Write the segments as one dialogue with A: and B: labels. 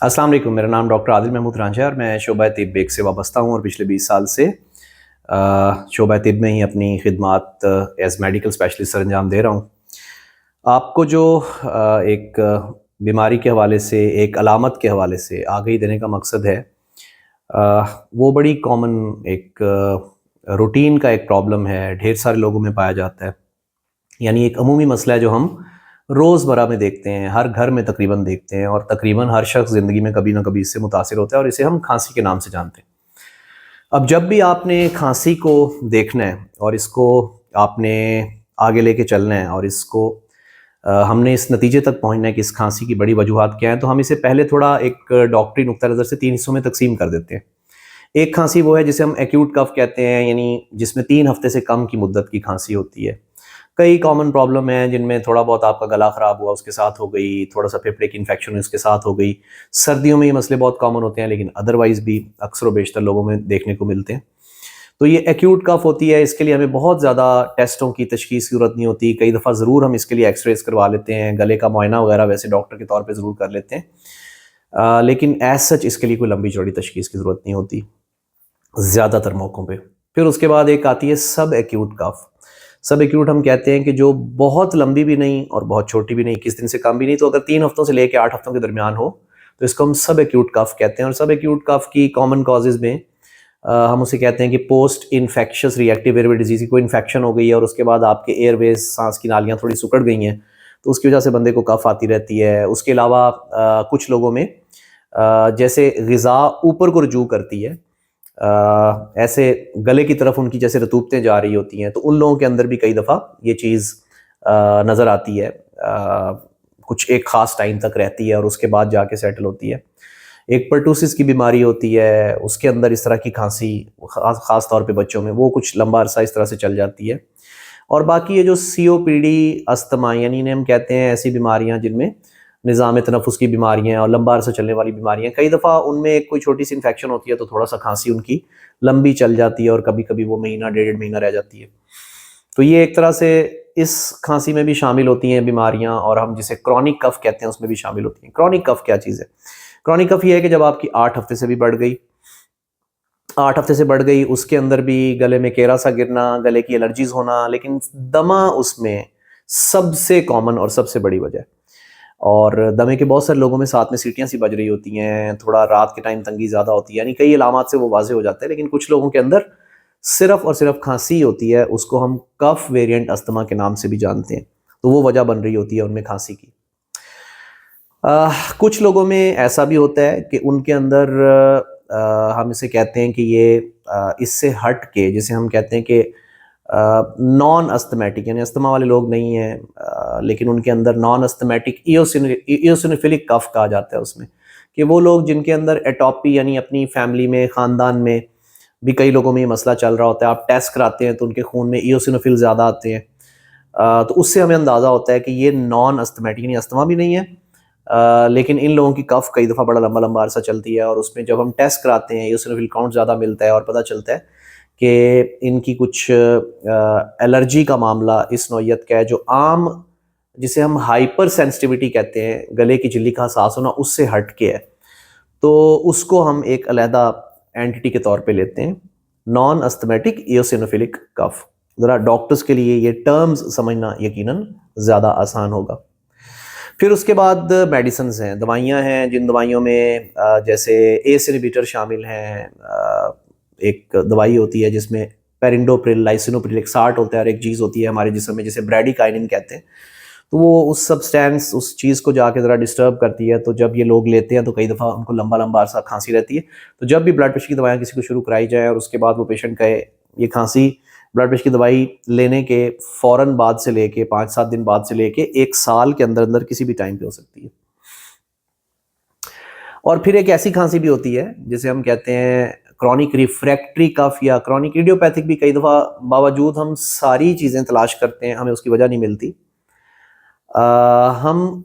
A: अस्सलाम वालेकुम। मेरा नाम डॉक्टर आदिल महमूद रांझा है और मैं शोबा तिब एक से वाबस्ता हूँ और पिछले 20 साल से शोबा तिब में ही अपनी खिदमात एज़ मेडिकल स्पेशलिस्ट सरंजाम दे रहा हूँ। आपको जो एक बीमारी के हवाले से, एक अलामत के हवाले से आगाही देने का मकसद है, वो बड़ी कॉमन एक रूटीन का एक प्रॉब्लम है, ढेर सारे लोगों में पाया जाता है। यानी एक अमूमी मसला है जो हम रोज़मर्रा में देखते हैं, हर घर में तकरीबन देखते हैं और तकरीबन हर शख्स ज़िंदगी में कभी ना कभी इससे मुतासिर होता है और इसे हम खांसी के नाम से जानते हैं। अब जब भी आपने खांसी को देखना है और इसको आपने आगे लेके चलना है और इसको हमने इस नतीजे तक पहुंचना है कि इस खांसी की बड़ी वजूहात क्या हैं, तो हम इसे पहले थोड़ा एक डॉक्टरी नुक्ता नज़र से 3 हिस्सों में तकसीम कर देते हैं। एक खांसी वो है जिसे हम एक्यूट कफ कहते हैं, यानी जिसमें 3 हफ्ते से कम की मुद्दत की खांसी होती है। कई कॉमन प्रॉब्लम है जिनमें थोड़ा बहुत आपका गला ख़राब हुआ उसके साथ हो गई, थोड़ा सा फेफड़े की इन्फेक्शन उसके साथ हो गई। सर्दियों में ये मसले बहुत कॉमन होते हैं, लेकिन अदरवाइज़ भी अक्सर व बेशतर लोगों में देखने को मिलते हैं। तो ये एक्यूट कफ होती है, इसके लिए हमें बहुत ज़्यादा टेस्टों की तशख़ीस की ज़रूरत नहीं होती। कई दफ़ा ज़रूर हम इसके लिए एक्सरेज़ करवा लेते हैं, गले का मुआयना वगैरह वैसे डॉक्टर के तौर पे ज़रूर कर लेते हैं, लेकिन एज़ सच इसके लिए कोई लंबी चौड़ी तशख़ीस की ज़रूरत नहीं होती ज़्यादातर मौक़ों पे। फिर उसके बाद एक आती है सब एक्यूट कफ। सब एक्यूट हम कहते हैं कि जो बहुत लंबी भी नहीं और बहुत छोटी भी नहीं, 21 दिन से कम भी नहीं, तो अगर 3 हफ्तों से लेकर 8 हफ्तों के दरमियान हो तो इसको हम सब एक्यूट कफ कहते हैं। और सब एक्यूट कफ की कॉमन कॉजेज़ में हम उसे कहते हैं कि post infectious reactive airway disease, कोई इन्फेक्शन हो गई है और उसके बाद आपके एयरवेज, सांस की नालियाँ थोड़ी सिकुड़ गई हैं, तो उसकी वजह से बंदे को कफ आती रहती है। उसके अलावा कुछ लोगों में जैसे ग़िज़ा ऊपर को रुजू करती है, ऐसे गले की तरफ उनकी जैसे रतूबतें जा रही होती हैं, तो उन लोगों के अंदर भी कई दफ़ा ये चीज़ नज़र आती है। कुछ एक ख़ास टाइम तक रहती है और उसके बाद जाके सेटल होती है। एक पर्टूसिस की बीमारी होती है, उसके अंदर इस तरह की खांसी ख़ास तौर पे बच्चों में, वो कुछ लंबा अरसा इस तरह से चल जाती है। और बाकी ये जो सीओपीडी, अस्थमा, यानी इन्हें हम कहते हैं ऐसी बीमारियां जिनमें निज़ाम तनफ़ुस की बीमारियां और लंबा अरसा चलने वाली बीमारियां, कई दफ़ा उनमें एक कोई छोटी सी इन्फेक्शन होती है तो थोड़ा सा खांसी उनकी लंबी चल जाती है और कभी कभी वो महीना 1.5 महीना रह जाती है। तो ये एक तरह से इस खांसी में भी शामिल होती हैं बीमारियां, और हम जिसे क्रॉनिक कफ कहते हैं उसमें भी शामिल होती हैं। क्रॉनिक कफ क्या चीज़ है? क्रॉनिक कफ ये है कि जब आपकी 8 हफ्ते से भी बढ़ गई, 8 हफ्ते से बढ़ गई, उसके अंदर भी गले में केरा सा गिरना, गले की एलर्जीज होना, लेकिन दमा उसमें सबसे कॉमन और सबसे बड़ी वजह है। और दमे के बहुत सारे लोगों में साथ में सीटियां सी बज रही होती हैं, थोड़ा रात के टाइम तंगी ज़्यादा होती है, यानी कई अलामात से वो वाज़े हो जाता है। लेकिन कुछ लोगों के अंदर सिर्फ और सिर्फ खांसी होती है, उसको हम कफ वेरिएंट अस्थमा के नाम से भी जानते हैं, तो वो वजह बन रही होती है उनमें खांसी की। कुछ लोगों में ऐसा भी होता है कि उनके अंदर हम इसे कहते हैं कि ये इससे हट के, जिसे हम कहते हैं कि नॉन अस्थमेटिक, यानी अस्थमा वाले लोग नहीं हैं, लेकिन उनके अंदर नॉन अस्थमेटिक इयोसिनोफिलिक कफ कहा जाता है उसमें, कि वो लोग जिनके अंदर एटोपी, यानी अपनी फैमिली में, ख़ानदान में भी कई लोगों में ये मसला चल रहा होता है, आप टेस्ट कराते हैं तो उनके खून में इयोसिनोफिल ज़्यादा आते हैं, तो उससे हमें अंदाज़ा होता है कि ये नॉन अस्थमेटिक, यानी अस्थमा भी नहीं है, लेकिन इन लोगों की कफ कई दफ़ा बड़ा लंबा लंबा अरसा चलती है। और उसमें जब हम टेस्ट कराते हैं इयोसिनोफिल काउंट ज़्यादा मिलता है और पता चलता है कि इनकी कुछ एलर्जी का मामला इस नौइयत का है, जो आम जिसे हम हाइपर सेंसिटिविटी कहते हैं, गले की झिल्ली का एहसास होना, उससे हट के है, तो उसको हम एक अलहदा एंटिटी के तौर पे लेते हैं, नॉन अस्थमेटिक इयोसिनोफिलिक कफ। ज़रा डॉक्टर्स के लिए ये टर्म्स समझना यकीनन ज़्यादा आसान होगा। फिर उसके बाद मेडिसिन्स हैं, दवाइयाँ हैं, जिन दवाइयों में जैसे एस इनहिबिटर शामिल हैं। एक दवाई होती है जिसमें पेरिंडोप्रिल, लाइसिनोप्रिल, एक साल्ट होता है और एक चीज़ होती है हमारे जिस्म में जिसे ब्रैडिकाइनिन कहते हैं, तो वो उस सब्सटेंस, उस चीज़ को जाके ज़रा डिस्टर्ब करती है। तो जब ये लोग लेते हैं तो कई दफ़ा उनको लंबा लंबा अरसा खांसी रहती है। तो जब भी ब्लड प्रेशर की दवाइयाँ किसी को शुरू कराई जाए और उसके बाद वो पेशेंट कहे ये खांसी ब्लड प्रेशर की दवाई लेने के फ़ौरन बाद से लेके 5-7 दिन बाद से लेके 1 साल के अंदर अंदर किसी भी टाइम पे हो सकती है। और फिर एक ऐसी खांसी भी होती है जिसे हम कहते हैं क्रॉनिक रिफ्रैक्टरी कफ या क्रॉनिक इडियोपैथिक भी। कई दफ़ा बावजूद हम सारी चीज़ें तलाश करते हैं, हमें उसकी वजह नहीं मिलती। हम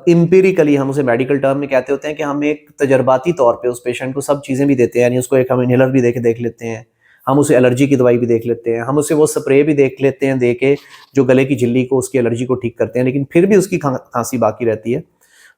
A: एम्पिरिकली, हम उसे मेडिकल टर्म में कहते होते हैं कि हम एक तजर्बाती तौर पे उस पेशेंट को सब चीज़ें भी देते हैं, यानी उसको एक हम इनहेलर भी देख लेते हैं, हम उसे एलर्जी की दवाई भी देख लेते हैं, हम उसे वो स्प्रे भी देख लेते हैं दे के जो गले की झिल्ली को, उसकी एलर्जी को ठीक करते हैं, लेकिन फिर भी उसकी खांसी बाकी रहती है।